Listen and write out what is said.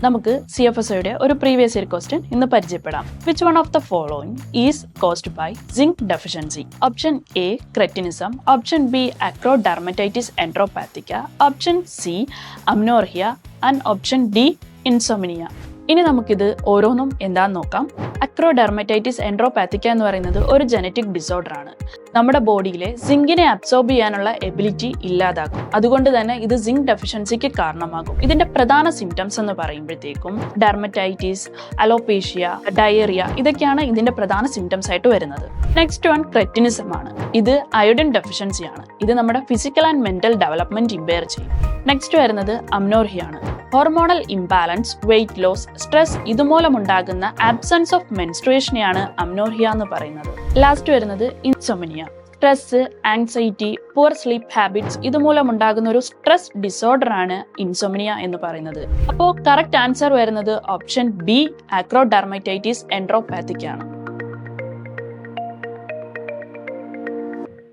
നമുക്ക് CFSOയുടെ ഒരു previous year question ഇന്ന് പരിചയപ്പെടാം. Which one of the following is caused by zinc deficiency? Option A cretinism, option B acrodermatitis enteropathica, option C amenorrhoea and option D insomnia. ഇനി നമുക്കിത് ഓരോന്നും എന്താന്ന് നോക്കാം. അക്രോഡെർമറ്റൈറ്റിസ് എൻട്രോപാത്തിക്ക എന്ന് പറയുന്നത് ഒരു ജനറ്റിക് ഡിസോർഡർ ആണ്. നമ്മുടെ ബോഡിയിലെ സിങ്കിനെ അബ്സോർബ് ചെയ്യാനുള്ള എബിലിറ്റി ഇല്ലാതാക്കും. അതുകൊണ്ട് തന്നെ ഇത് സിങ്ക് ഡെഫിഷ്യൻസിക്ക് കാരണമാകും. ഇതിന്റെ പ്രധാന സിംറ്റംസ് എന്ന് പറയുമ്പോഴത്തേക്കും ഡെർമറ്റൈറ്റിസ്, അലോപേഷ്യ, ഡയറിയ ഇതൊക്കെയാണ് ഇതിന്റെ പ്രധാന സിംറ്റംസ് ആയിട്ട് വരുന്നത്. നെക്സ്റ്റ് വൺ ക്രെറ്റിനിസം ആണ്. ഇത് അയോഡിൻ ഡെഫിഷ്യൻസി ആണ്. ഇത് നമ്മുടെ physical and mental development impair ചെയ്യും. നെക്സ്റ്റ് വരുന്നത് അമ്നോർഹിയ ആണ്. Hormonal imbalance, weight loss, stress ഇതുമൂലമുണ്ടാകുന്ന ആബ്സെൻസ് ഓഫ് മെൻസ്ട്രുവേഷനെയാണ് അമ്നോർഹിയ എന്ന് പറയുന്നത്. ലാസ്റ്റ് വരുന്നത് insomnia. Stress, anxiety, poor sleep habits ഇതുമൂലമുണ്ടാകുന്ന ഒരു സ്ട്രെസ് ഡിസോർഡർ ആണ് ഇൻസോമിനിയ എന്ന് പറയുന്നത്. അപ്പോൾ കറക്റ്റ് ആൻസർ വരുന്നത് ഓപ്ഷൻ ബി അക്രോഡെർമറ്റൈറ്റിസ് എൻട്രോപാത്തിക് ആണ്.